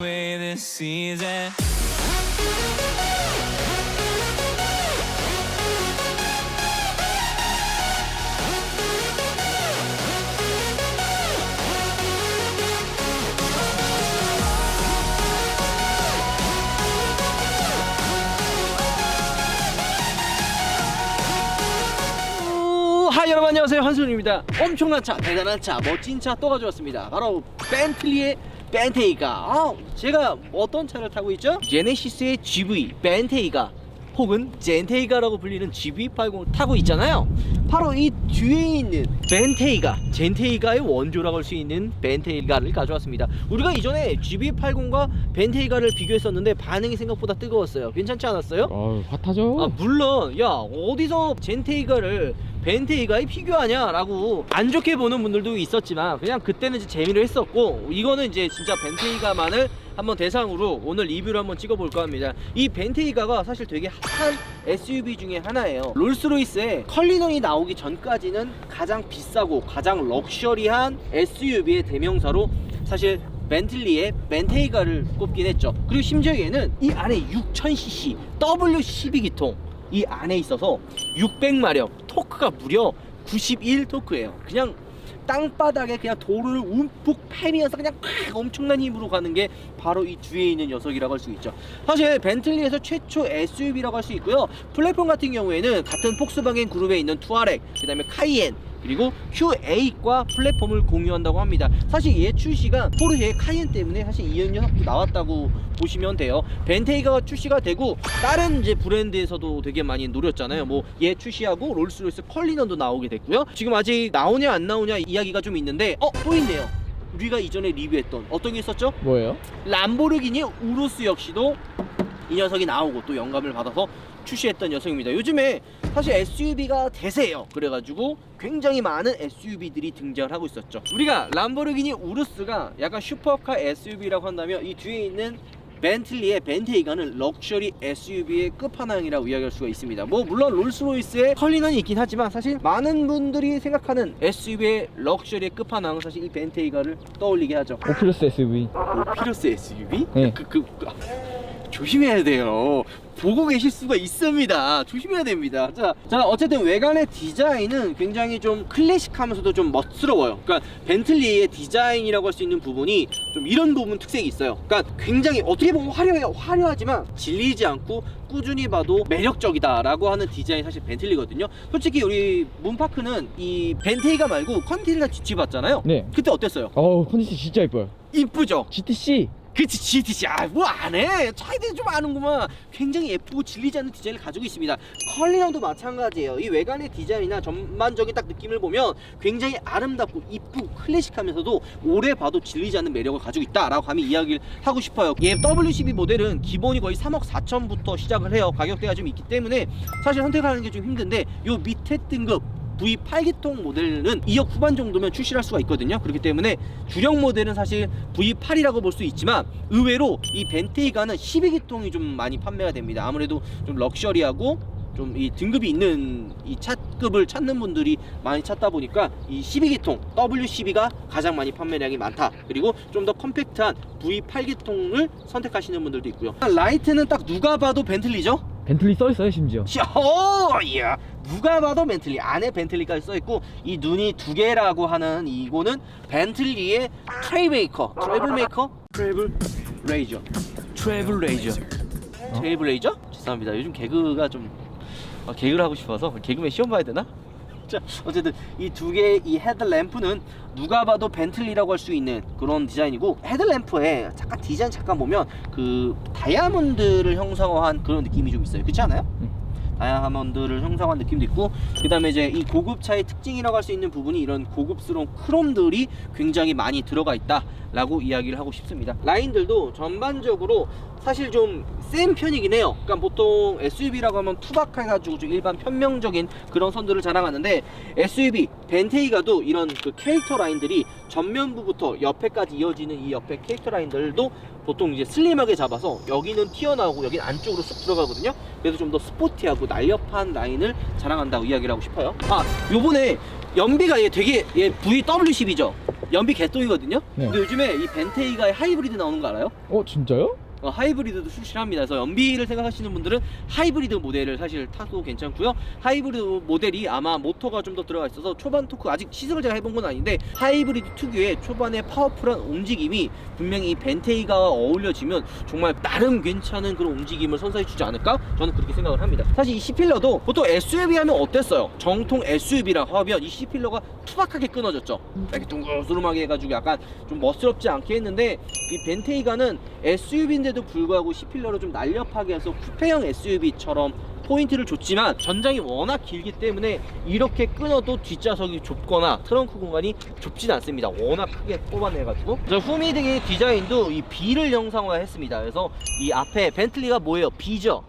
This season. 하이 여러분 안녕하세요, 한순입니다. 엄청난 차, 대단한 차, 멋진 차 또 가져왔습니다. 바로 벤틀리의 벤테이가. 제가 어떤 차를 타고 있죠? 제네시스의 GV 벤테이가 혹은 젠테이가라고 불리는 GV80을 타고 있잖아요. 바로 이 뒤에 있는 젠테이가의 원조라고 할 수 있는 벤테이가를 가져왔습니다. 우리가 이전에 GV80과 벤테이가를 비교했었는데 반응이 생각보다 뜨거웠어요. 괜찮지 않았어요? 핫하죠? 물론 야 어디서 젠테이가를 벤테이가에 비교하냐 라고 안 좋게 보는 분들도 있었지만 그냥 그때는 이제 재미로 했었고, 이거는 이제 진짜 벤테이가만을 한번 대상으로 오늘 리뷰를 한번 찍어볼까 합니다. 이 벤테이가가 사실 되게 핫한 SUV 중에 하나예요. 롤스로이스의 컬리넌이 나오기 전까지는 가장 비싸고 가장 럭셔리한 SUV의 대명사로 사실 벤틀리의 벤테이가를 꼽긴 했죠. 그리고 심지어 얘는 이 안에 6000cc W12 기통 이 안에 있어서 600마력, 토크가 무려 91 토크예요. 그냥 땅바닥에 그냥 도로를 움푹 패면서 그냥 엄청난 힘으로 가는 게 바로 이 뒤에 있는 녀석이라고 할 수 있죠. 사실 벤틀리에서 최초 SUV라고 할 수 있고요. 플랫폼 같은 경우에는 같은 폭스바겐 그룹에 있는 투아렉, 그 다음에 카이엔, 그리고 Q8과 플랫폼을 공유한다고 합니다. 사실 얘 출시가 포르쉐의 카이엔 때문에 사실 이 녀석도 나왔다고 보시면 돼요. 벤테이가가 출시가 되고 다른 이제 브랜드에서도 되게 많이 노렸잖아요. 뭐 얘 출시하고 롤스로이스 컬리넌도 나오게 됐고요. 지금 아직 나오냐 안 나오냐 이야기가 좀 있는데 또 있네요. 우리가 이전에 리뷰했던 어떤 게 있었죠? 뭐예요? 람보르기니 우루스 역시도 이 녀석이 나오고 또 영감을 받아서 출시했던 녀석입니다. 요즘에 사실 SUV가 대세예요. 그래가지고 굉장히 많은 SUV들이 등장을 하고 있었죠. 우리가 람보르기니 우루스가 약간 슈퍼카 SUV라고 한다면 이 뒤에 있는 벤틀리의 벤테이가는 럭셔리 SUV의 끝판왕이라고 이야기할 수가 있습니다. 뭐 물론 롤스로이스의 컬리넌이 있긴 하지만 사실 많은 분들이 생각하는 SUV의 럭셔리의 끝판왕은 사실 이 벤테이가를 떠올리게 하죠. 오피러스 SUV. 오피러스 SUV? 네. 조심해야 돼요. 보고 계실 수가 있습니다. 조심해야 됩니다. 자 어쨌든 외관의 디자인은 굉장히 좀 클래식하면서도 좀 멋스러워요. 그러니까 벤틀리의 디자인이라고 할 수 있는 부분이 좀 이런 부분 특색이 있어요. 그러니까 굉장히 어떻게 보면 화려하지만 질리지 않고 꾸준히 봐도 매력적이다라고 하는 디자인이 사실 벤틀리거든요. 솔직히 우리 문파크는 이 벤테이가 말고 컨티넬라 GT 봤잖아요. 네. 그때 어땠어요? 컨디션 진짜 이뻐요. 이쁘죠? GTC. 그치, GTC. 뭐 안해. 차에 대해 좀 아는구만. 굉장히 예쁘고 질리지 않는 디자인을 가지고 있습니다. 컬리넌도 마찬가지예요. 이 외관의 디자인이나 전반적인 딱 느낌을 보면 굉장히 아름답고 이쁘고 클래식하면서도 오래 봐도 질리지 않는 매력을 가지고 있다라고 감히 이야기를 하고 싶어요. 얘 W12 모델은 기본이 거의 3억 4천부터 시작을 해요. 가격대가 좀 있기 때문에 사실 선택하는 게 좀 힘든데 요 밑에 등급 V8기통 모델은 2억 후반 정도면 출시할 수가 있거든요. 그렇기 때문에 주력 모델은 사실 V8이라고 볼 수 있지만 의외로 이 벤테이가는 12기통이 좀 많이 판매가 됩니다. 아무래도 좀 럭셔리하고 좀 이 등급이 있는 이 차급을 찾는 분들이 많이 찾다 보니까 이 12기통 W12가 가장 많이 판매량이 많다. 그리고 좀 더 컴팩트한 V8기통을 선택하시는 분들도 있고요. 라이트는 딱 누가 봐도 벤틀리죠? 벤틀리 써있어요 심지어. 이야, 누가 봐도 벤틀리, 안에 벤틀리까지 써있고 이 눈이 두 개라고 하는 이거는 벤틀리의 트레이블레이저. 죄송합니다. 요즘 개그가 좀 개그를 하고 싶어서 개그맨 시험 봐야 되나? 자, 어쨌든 이 두 개의 이 헤드램프는 누가 봐도 벤틀리라고 할 수 있는 그런 디자인이고, 헤드램프에 잠깐 디자인 보면 그 다이아몬드를 형상화한 그런 느낌이 좀 있어요. 그렇지 않아요? 다이아몬드를 형상화한 느낌도 있고, 그 다음에 이제 이 고급차의 특징이라고 할 수 있는 부분이 이런 고급스러운 크롬들이 굉장히 많이 들어가 있다 라고 이야기를 하고 싶습니다. 라인들도 전반적으로 사실 좀 센 편이긴 해요. 그러니까 보통 SUV라고 하면 투박해가지고 좀 일반 편명적인 그런 선들을 자랑하는데 SUV 벤테이가도 이런 그 캐릭터 라인들이 전면부부터 옆에까지 이어지는 이 옆에 캐릭터 라인들도 보통 이제 슬림하게 잡아서 여기는 튀어나오고 여기는 안쪽으로 쑥 들어가거든요. 그래서 좀 더 스포티하고 날렵한 라인을 자랑한다고 이야기를 하고 싶어요. 아, 요번에 연비가 얘 되게 얘 VW10이죠. 연비 개똥이거든요. 네. 근데 요즘에 이 벤테이가의 하이브리드 나오는 거 알아요? 진짜요? 하이브리드도 출시합니다. 그래서 연비를 생각하시는 분들은 하이브리드 모델을 사실 타도 괜찮고요. 하이브리드 모델이 아마 모터가 좀 더 들어가 있어서 초반 토크 아직 시승을 제가 해본 건 아닌데 하이브리드 특유의 초반에 파워풀한 움직임이 분명히 이 벤테이가와 어울려지면 정말 나름 괜찮은 그런 움직임을 선사해주지 않을까? 저는 그렇게 생각을 합니다. 사실 이 C필러도 보통 SUV 하면 어땠어요? 정통 SUV랑 하면 이 C필러가 투박하게 끊어졌죠. 이렇게 둥글스름하게 해가지고 약간 좀 멋스럽지 않게 했는데 이 벤테이가는 SUV인데도 불구하고 C필러를 좀 날렵하게 해서 쿠페형 SUV처럼 포인트를 줬지만 전장이 워낙 길기 때문에 이렇게 끊어도 뒷좌석이 좁거나 트렁크 공간이 좁진 않습니다. 워낙 크게 뽑아내가지고 후미등의 디자인도 이 B를 형상화했습니다. 그래서 이 앞에 벤틀리가 뭐예요? B죠?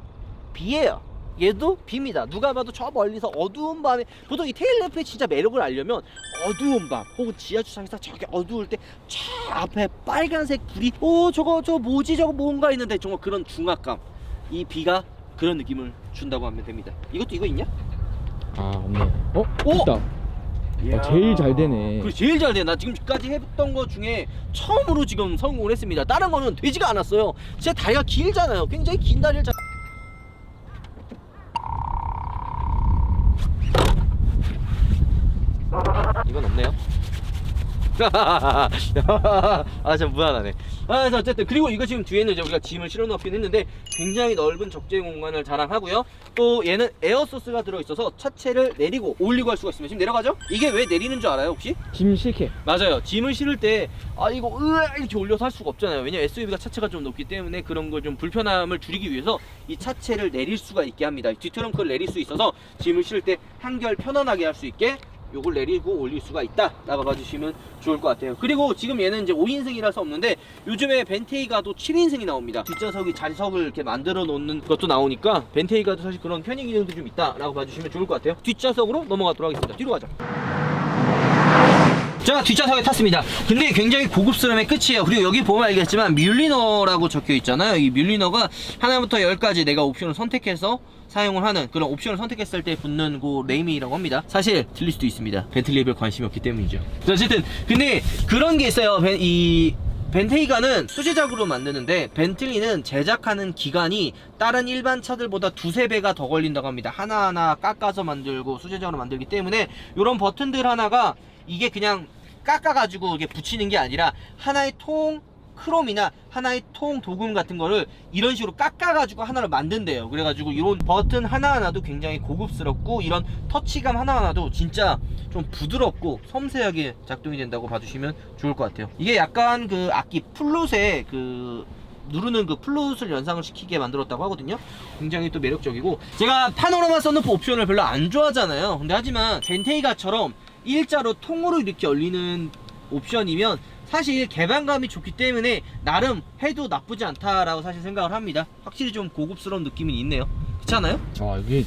B예요. 얘도 B입니다. 누가 봐도 저 멀리서 어두운 밤에 보통 이 테일램프의 진짜 매력을 알려면 어두운 밤 혹은 지하주차장에서 저기 어두울 때 저 앞에 빨간색 불이 저거 뭐지 저거 뭔가 있는데 정말 그런 중압감 이 B가 그런 느낌을 준다고 하면 됩니다. 이거 있냐? 없네. 오! 있다. 이야. 제일 잘 되네. 그래 제일 잘 돼. 나 지금까지 했던 거 중에 처음으로 지금 성공을 했습니다. 다른 거는 되지가 않았어요. 제 다리가 길잖아요. 굉장히 긴 다리를 이건 없네요. 참 무한하네. 그래서 어쨌든 그리고 이거 지금 뒤에는 이제 우리가 짐을 실어 넣긴 했는데 굉장히 넓은 적재 공간을 자랑하고요. 또 얘는 에어소스가 들어있어서 차체를 내리고 올리고 할 수가 있습니다. 지금 내려가죠? 이게 왜 내리는 줄 알아요 혹시? 짐 실게. 맞아요. 짐을 실을 때 이거 이렇게 올려서 할 수가 없잖아요. 왜냐면 SUV가 차체가 좀 높기 때문에 그런 걸 좀 불편함을 줄이기 위해서 이 차체를 내릴 수가 있게 합니다. 뒷트렁크를 내릴 수 있어서 짐을 실을 때 한결 편안하게 할 수 있게 요걸 내리고 올릴 수가 있다 라고 봐주시면 좋을 것 같아요. 그리고 지금 얘는 이제 5인승이라서 없는데 요즘에 벤테이가도 7인승이 나옵니다. 뒷좌석이 자석을 이렇게 만들어 놓는 것도 나오니까 벤테이가도 사실 그런 편의 기능도 좀 있다 라고 봐주시면 좋을 것 같아요. 뒷좌석으로 넘어가도록 하겠습니다. 뒤로 가자. 자, 뒷좌석에 탔습니다. 근데 굉장히 고급스러움의 끝이에요. 그리고 여기 보면 알겠지만 뮬리너라고 적혀 있잖아요. 이 뮬리너가 하나부터 10까지 내가 옵션을 선택해서 사용을 하는 그런 옵션을 선택했을 때 붙는 그 네임이라고 합니다. 사실 틀릴 수도 있습니다. 벤틀리에 별 관심이 없기 때문이죠. 어쨌든 근데 그런 게 있어요. 이 벤테이가는 수제작으로 만드는데 벤틀리는 제작하는 기간이 다른 일반 차들보다 2~3배가 더 걸린다고 합니다. 하나하나 깎아서 만들고 수제작으로 만들기 때문에 이런 버튼들 하나가 이게 그냥 깎아가지고 이게 붙이는 게 아니라 하나의 통 크롬이나 하나의 통 도금 같은 거를 이런 식으로 깎아가지고 하나를 만든대요. 그래가지고 이런 버튼 하나하나도 굉장히 고급스럽고 이런 터치감 하나하나도 진짜 좀 부드럽고 섬세하게 작동이 된다고 봐주시면 좋을 것 같아요. 이게 약간 그 악기 플룻에 그 누르는 그 플룻을 연상을 시키게 만들었다고 하거든요. 굉장히 또 매력적이고 제가 파노라마 썬루프 옵션을 별로 안 좋아하잖아요. 근데 하지만 벤테이가처럼 일자로 통으로 이렇게 열리는 옵션이면 사실 개방감이 좋기 때문에 나름 해도 나쁘지 않다라고 사실 생각을 합니다. 확실히 좀 고급스러운 느낌이 있네요. 그렇지 않아요? 이게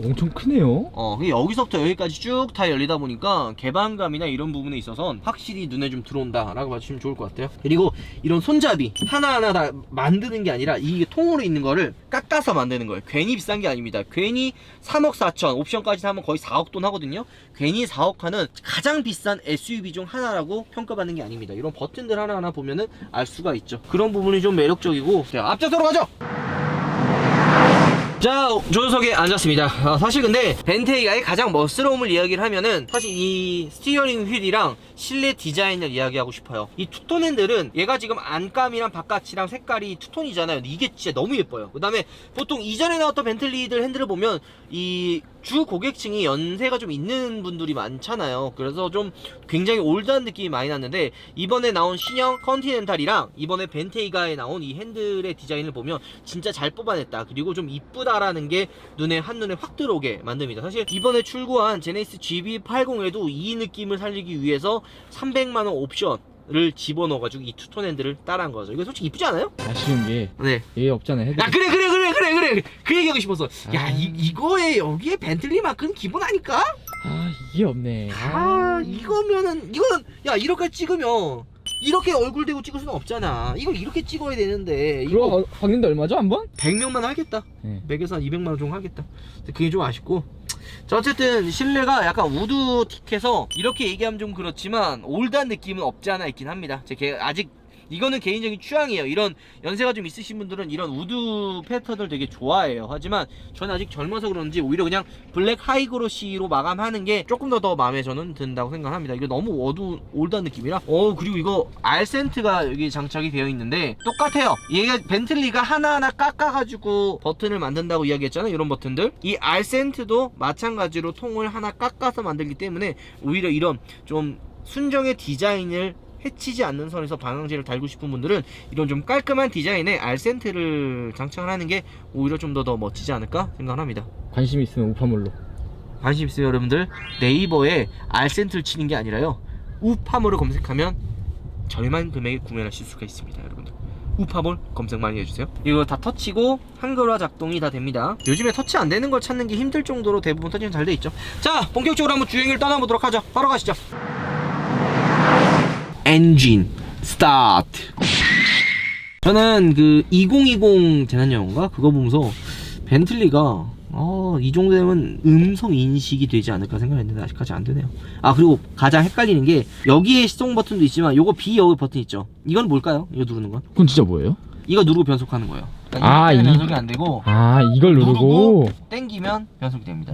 엄청 크네요. 여기서부터 여기까지 쭉 다 열리다 보니까 개방감이나 이런 부분에 있어서는 확실히 눈에 좀 들어온다 라고 봐주시면 좋을 것 같아요. 그리고 이런 손잡이 하나하나 다 만드는 게 아니라 이게 통으로 있는 거를 깎아서 만드는 거예요. 괜히 비싼 게 아닙니다. 괜히 3억 4천 옵션까지 사면 거의 4억 돈 하거든요. 괜히 4억 하는 가장 비싼 SUV 중 하나라고 평가받는 게 아닙니다. 이런 버튼들 하나하나 보면은 알 수가 있죠. 그런 부분이 좀 매력적이고. 자, 앞좌석으로 가죠. 자, 조수석에 앉았습니다. 사실 근데 벤테이가의 가장 멋스러움을 이야기를 하면은 사실 이 스티어링 휠이랑 실내 디자인을 이야기하고 싶어요. 이 투톤 핸들은 얘가 지금 안감이랑 바깥이랑 색깔이 투톤이잖아요. 이게 진짜 너무 예뻐요. 그 다음에 보통 이전에 나왔던 벤틀리들 핸들을 보면 이 주 고객층이 연세가 좀 있는 분들이 많잖아요. 그래서 좀 굉장히 올드한 느낌이 많이 났는데 이번에 나온 신형 컨티넨탈이랑 이번에 벤테이가에 나온 이 핸들의 디자인을 보면 진짜 잘 뽑아냈다. 그리고 좀 이쁘다라는 게 한눈에 확 들어오게 만듭니다. 사실 이번에 출고한 제네시스 GB80에도 이 느낌을 살리기 위해서 300만원 옵션 핸들을 집어넣어가지고 이 투톤 핸들을 따라한 거죠. 이거 솔직히 이쁘지 않아요? 아쉬운 게 네. 얘 없잖아요. 헤드. 야 그래 그 얘기하고 싶었어. 야 이거에 여기에 벤틀리 마크는 기본 아닐까? 아 이게 없네. 이거는 야 이렇게 찍으면 이렇게 얼굴 대고 찍을 수는 없잖아. 이걸 이렇게 찍어야 되는데 이거 박는데 얼마죠 한 번? 100명만 하겠다. 네. 100에서 한 200만 원 정도 하겠다. 그게 좀 아쉽고. 자 어쨌든 실내가 약간 우드틱해서 이렇게 얘기하면 좀 그렇지만 올드한 느낌은 없지 않아 있긴 합니다. 제 아직 이거는 개인적인 취향이에요. 이런 연세가 좀 있으신 분들은 이런 우드 패턴을 되게 좋아해요. 하지만 저는 아직 젊어서 그런지 오히려 그냥 블랙 하이그로시로 마감하는 게 조금 더 마음에 저는 든다고 생각합니다. 이거 너무 올드한 느낌이라. 그리고 이거 알센트가 여기 장착이 되어 있는데 똑같아요. 얘가 벤틀리가 하나하나 깎아가지고 버튼을 만든다고 이야기했잖아요. 이런 버튼들. 이 알센트도 마찬가지로 통을 하나 깎아서 만들기 때문에 오히려 이런 좀 순정의 디자인을 해치지 않는 선에서 방향제를 달고 싶은 분들은 이런 좀 깔끔한 디자인의 알센트를 장착을 하는 게 오히려 좀 더 멋지지 않을까 생각을 합니다. 관심 있으면 우파물로. 관심 있으면 여러분들 네이버에 알센트를 치는 게 아니라요 우파몰을 검색하면 저렴한 금액에 구매하실 수가 있습니다. 여러분들 우파몰 검색 많이 해주세요. 이거 다 터치고 한글화 작동이 다 됩니다. 요즘에 터치 안 되는 걸 찾는 게 힘들 정도로 대부분 터치는 잘 돼 있죠. 자 본격적으로 한번 주행을 떠나보도록 하죠. 바로 가시죠. 엔진 스타트. 저는 그 2020 재난영화인가 그거 보면서 벤틀리가 이 정도 되면 음성 인식이 되지 않을까 생각했는데 아직까지 안 되네요. 그리고 가장 헷갈리는 게 여기에 시동 버튼도 있지만 요거 비여기 버튼 있죠. 이건 뭘까요? 이거 누르는 건? 그건 진짜 뭐예요? 이거 누르고 변속하는 거예요. 그러니까 이 변속이 안 되고 이걸 누르고 땡기면 변속이 됩니다.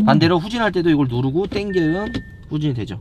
반대로 후진할 때도 이걸 누르고 땡기면 후진이 되죠.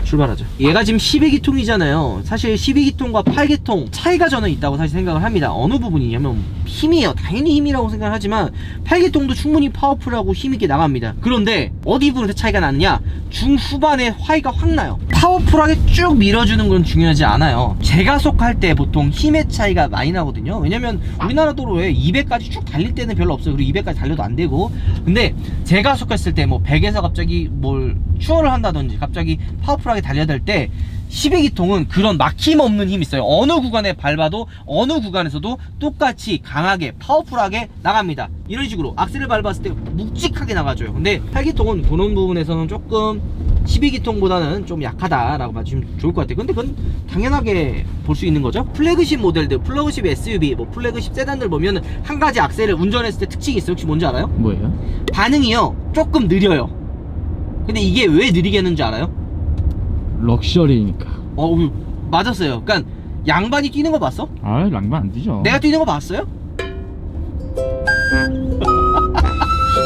출발하죠. 얘가 지금 12기통이잖아요. 사실 12기통과 8기통 차이가 저는 있다고 사실 생각을 합니다. 어느 부분이냐면 힘이에요. 당연히 힘이라고 생각을 하지만 8기통도 충분히 파워풀하고 힘있게 나갑니다. 그런데 어디 부분에서 차이가 나느냐, 중후반에 화이가 확 나요. 파워풀하게 쭉 밀어주는 건 중요하지 않아요. 제가속할 때 보통 힘의 차이가 많이 나거든요. 왜냐면 우리나라 도로에 200까지 쭉 달릴 때는 별로 없어요. 그리고 200까지 달려도 안 되고. 근데 제가속했을 때 뭐 100에서 갑자기 뭘 추월을 한다든지 갑자기 파워풀하게 달려야 될 때 12기통은 그런 막힘없는 힘이 있어요. 어느 구간에 밟아도 어느 구간에서도 똑같이 강하게 파워풀하게 나갑니다. 이런 식으로 악셀을 밟았을 때 묵직하게 나가줘요. 근데 8기통은 그런 부분에서는 조금 12기통보다는 좀 약하다라고 봐주시면 좋을 것 같아요. 근데 그건 당연하게 볼 수 있는 거죠. 플래그십 모델들, 플래그십 SUV, 뭐 플래그십 세단들 보면 한 가지 악셀을 운전했을 때 특징이 있어요. 혹시 뭔지 알아요? 뭐예요? 반응이요 조금 느려요. 근데 이게 왜 느리게 하는지 알아요? 럭셔리니까. 맞았어요. 그러니까 양반이 뛰는 거 봤어? 랑만 안 되죠. 내가 뛰는 거 봤어요?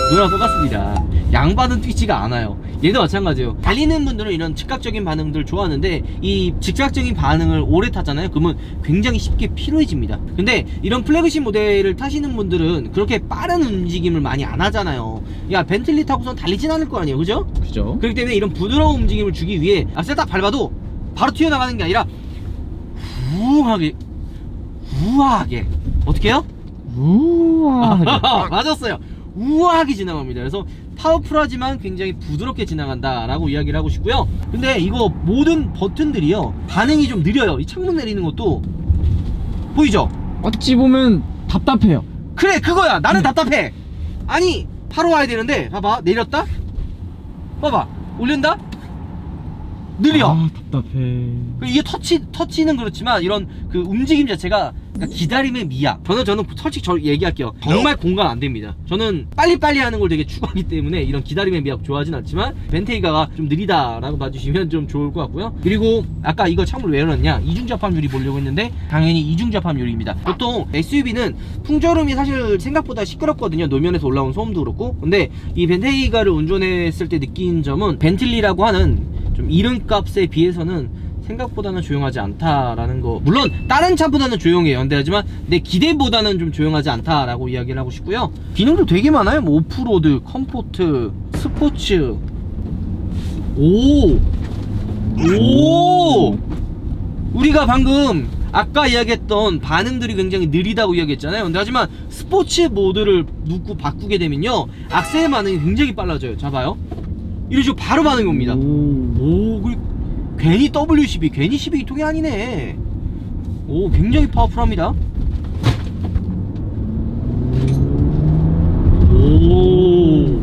누나 똑같습니다. 양반은 뛰지가 않아요. 얘도 마찬가지예요. 달리는 분들은 이런 즉각적인 반응들 좋아하는데 이 즉각적인 반응을 오래 타잖아요. 그러면 굉장히 쉽게 피로해집니다. 근데 이런 플래그십 모델을 타시는 분들은 그렇게 빠른 움직임을 많이 안 하잖아요. 야 벤틀리 타고선 달리진 않을 거 아니에요, 그죠? 그죠. 그렇기 때문에 이런 부드러운 움직임을 주기 위해 악셀 딱 밟아도 바로 튀어나가는 게 아니라 우아하게 어떻게 해요? 우아하게. 맞았어요. 우아하게 지나갑니다. 그래서 파워풀하지만 굉장히 부드럽게 지나간다 라고 이야기를 하고 싶고요. 근데 이거 모든 버튼들이요 반응이 좀 느려요. 이 창문 내리는 것도 보이죠? 어찌 보면 답답해요. 그래 그거야. 나는 답답해. 아니 바로 와야 되는데 봐봐 내렸다 봐봐 올린다 느려. 답답해. 이게 터치는 그렇지만 이런 그 움직임 자체가 그러니까 기다림의 미학. 저는 솔직히 얘기할게요. 정말 공감 안 됩니다. 저는 빨리빨리 하는 걸 되게 추구하기 때문에 이런 기다림의 미학 좋아하진 않지만 벤테이가가 좀 느리다라고 봐주시면 좀 좋을 것 같고요. 그리고 아까 이거 창문을 왜 열었냐, 이중접합 유리 보려고 했는데 당연히 이중접합 유리입니다. 보통 SUV는 풍절음이 사실 생각보다 시끄럽거든요. 노면에서 올라온 소음도 그렇고. 근데 이 벤테이가를 운전했을 때 느낀 점은 벤틀리라고 하는 좀 이름값에 비해서는 생각보다는 조용하지 않다라는 거. 물론 다른 차보다는 조용해요. 근데 하지만 내 기대보다는 좀 조용하지 않다라고 이야기를 하고 싶고요. 기능도 되게 많아요. 뭐 오프로드, 컴포트, 스포츠. 오 우리가 방금 아까 이야기했던 반응들이 굉장히 느리다고 이야기했잖아요. 근데 하지만 스포츠 모드를 누구 바꾸게 되면요 악셀 반응이 굉장히 빨라져요. 자 봐요. 이런 식으로 바로 반응이 옵니다. 그리고 괜히 W12 괜히 12기통이 아니네. 오, 굉장히 파워풀합니다. 오,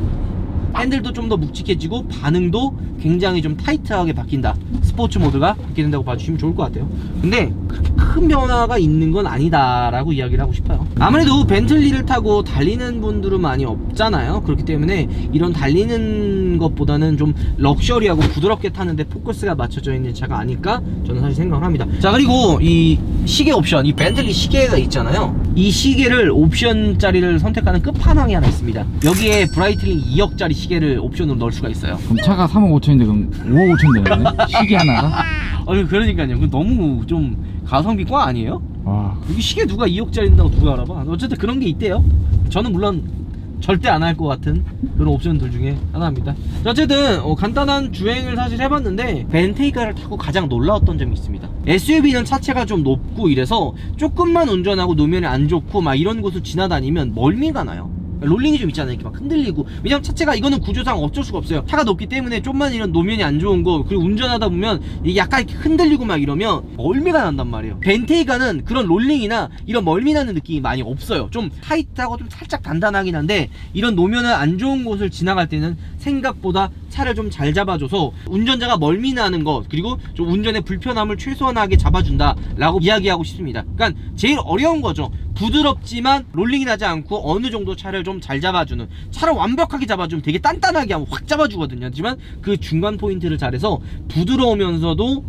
핸들도 좀 더 묵직해지고 반응도 굉장히 좀 타이트하게 바뀐다. 스포츠 모드가 바뀌는다고 봐주시면 좋을 것 같아요. 근데 그렇게 큰 변화가 있는 건 아니다라고 이야기를 하고 싶어요. 아무래도 벤틀리를 타고 달리는 분들은 많이 없잖아요. 그렇기 때문에 이런 달리는 것보다는 좀 럭셔리하고 부드럽게 타는데 포커스가 맞춰져 있는 차가 아닐까 저는 사실 생각을 합니다. 자, 그리고 이 시계 옵션, 이 벤틀리 시계가 있잖아요. 이 시계를 옵션짜리를 선택하는 끝판왕이 하나 있습니다. 여기에 브라이틀링 2억짜리 시계를 옵션으로 넣을 수가 있어요. 그럼 차가 3억 5천인데 그럼 5억 5천 되네. 시계 하나가? 그러니까요. 그 너무 좀 가성비 꽝 아니에요? 와. 여기 시계 누가 2억짜리 인다고 누가 알아봐? 어쨌든 그런 게 있대요. 저는 물론 절대 안 할 것 같은 그런 옵션들 중에 하나입니다. 자, 어쨌든 간단한 주행을 사실 해봤는데 벤테이가를 타고 가장 놀라웠던 점이 있습니다. SUV는 차체가 좀 높고 이래서 조금만 운전하고 노면이 안 좋고 막 이런 곳을 지나다니면 멀미가 나요. 롤링이 좀 있잖아요. 이렇게 막 흔들리고. 왜냐면 차체가 이거는 구조상 어쩔 수가 없어요. 차가 높기 때문에 좀만 이런 노면이 안 좋은 거, 그리고 운전하다 보면 이게 약간 이렇게 흔들리고 막 이러면 멀미가 난단 말이에요. 벤테이가는 그런 롤링이나 이런 멀미 나는 느낌이 많이 없어요. 좀 타이트하고 좀 살짝 단단하긴 한데 이런 노면은 안 좋은 곳을 지나갈 때는 생각보다 차를 좀 잘 잡아줘서 운전자가 멀미 나는 것, 그리고 좀 운전의 불편함을 최소한하게 잡아준다 라고 이야기하고 싶습니다. 그러니까 제일 어려운 거죠. 부드럽지만 롤링이 나지 않고 어느 정도 차를 좀 잘 잡아주는, 차를 완벽하게 잡아주면 되게 단단하게 하면 확 잡아주거든요. 하지만 그 중간 포인트를 잘해서 부드러우면서도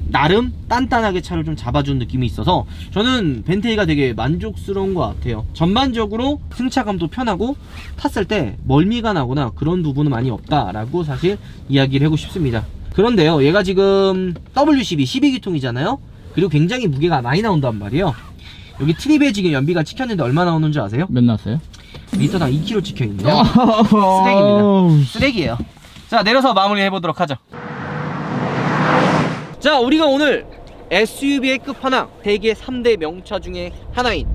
나름 단단하게 차를 좀 잡아주는 느낌이 있어서 저는 벤테이가 되게 만족스러운 것 같아요. 전반적으로 승차감도 편하고 탔을 때 멀미가 나거나 그런 부분은 많이 없다라고 사실 이야기를 하고 싶습니다. 그런데요, 얘가 지금 W12 12기통이잖아요. 그리고 굉장히 무게가 많이 나온단 말이에요. 여기 트립에 지금 연비가 찍혔는데 얼마 나오는 줄 아세요? 몇 나왔어요? 리터당 2kg 찍혀있네요. 쓰레기입니다. 쓰레기예요. 자, 내려서 마무리 해보도록 하죠. 자, 우리가 오늘 SUV의 끝판왕 대개 3대 명차 중에 하나인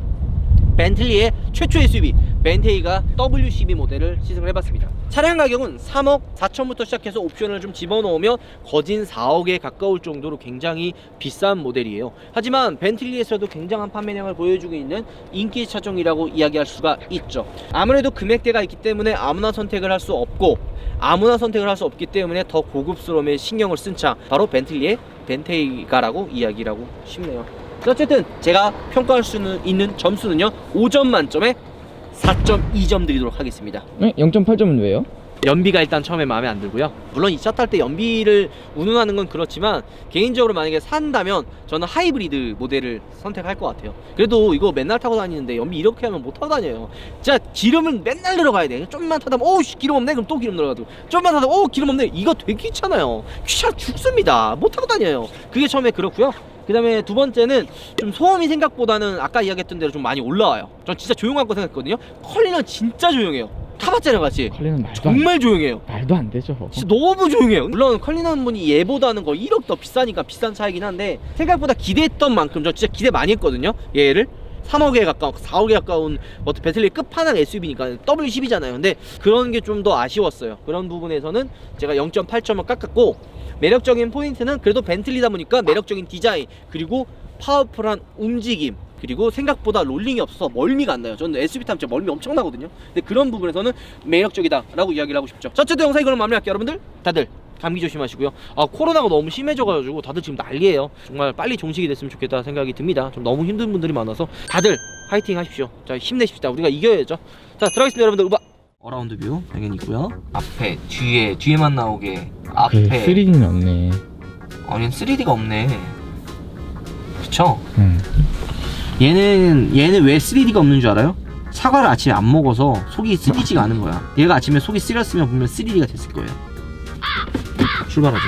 벤틀리의 최초 SUV 벤테이가 W12 모델을 시승을 해봤습니다. 차량 가격은 3억 4천부터 시작해서 옵션을 좀 집어넣으면 거진 4억에 가까울 정도로 굉장히 비싼 모델이에요. 하지만 벤틀리에서도 굉장한 판매량을 보여주고 있는 인기 차종이라고 이야기할 수가 있죠. 아무래도 금액대가 있기 때문에 아무나 선택을 할 수 없고, 아무나 선택을 할 수 없기 때문에 더 고급스러움에 신경을 쓴 차, 바로 벤틀리의 벤테이가라고 이야기를 하고 싶네요. 어쨌든 제가 평가할 수 있는 점수는요, 5점 만점에 4.2점 드리도록 하겠습니다. 네? 0.8점은 왜요? 연비가 일단 처음에 마음에 안 들고요. 물론 이 차 탈 때 연비를 운운하는 건 그렇지만 개인적으로 만약에 산다면 저는 하이브리드 모델을 선택할 것 같아요. 그래도 이거 맨날 타고 다니는데 연비 이렇게 하면 못 타고 다녀요. 진짜 기름은 맨날 들어가야 돼. 좀만 타다 보면 오우 기름 없네, 그럼 또 기름 들어가고, 좀만 타다 보면 기름 없네, 이거 되게 귀찮아요. 귀찮아 죽습니다. 못 타고 다녀요. 그게 처음에 그렇고요. 그 다음에 두 번째는 좀 소음이 생각보다는 아까 이야기했던 대로 좀 많이 올라와요. 전 진짜 조용할 거 생각했거든요. 컬리는 진짜 조용해요. 타봤잖아요, 같이. 컬리는 말도 정말 조용해요. 말도 안 되죠. 진짜 너무 조용해요. 물론 컬리는 분이 얘보다는 거의 1억 더 비싸니까 비싼 차이긴 한데 생각보다 기대했던 만큼 저 진짜 기대 많이 했거든요. 얘를 3억에 가까운, 4억에 가까운 벤틀리 끝판왕 SUV니까 W12잖아요. 근데 그런 게 좀 더 아쉬웠어요. 그런 부분에서는 제가 0.8점을 깎았고, 매력적인 포인트는 그래도 벤틀리다 보니까 매력적인 디자인, 그리고 파워풀한 움직임, 그리고 생각보다 롤링이 없어서 멀미가 안 나요. 저는 SUV 타면 진짜 멀미 엄청 나거든요. 근데 그런 부분에서는 매력적이다 라고 이야기를 하고 싶죠. 자, 어쨌든 영상 이걸로 마무리할게요. 여러분들 다들 감기 조심하시고요. 코로나가 너무 심해져가지고 다들 지금 난리예요. 정말 빨리 종식이 됐으면 좋겠다 생각이 듭니다. 좀 너무 힘든 분들이 많아서 다들 파이팅 하십시오. 자, 힘내십시다. 우리가 이겨야죠. 자, 들어가겠습니다. 여러분들. 우바! 어라운드 뷰 당연히 있고요. 앞에, 뒤에만 나오게 앞에. 3D는 없네. 아니, 3D가 없네. 그쵸? 얘는 왜 3D가 없는 줄 알아요? 사과를 아침에 안 먹어서 속이 쓰리지가 않은 거야. 얘가 아침에 속이 쓰렸으면 분명 3D가 됐을 거예요. 출발하죠.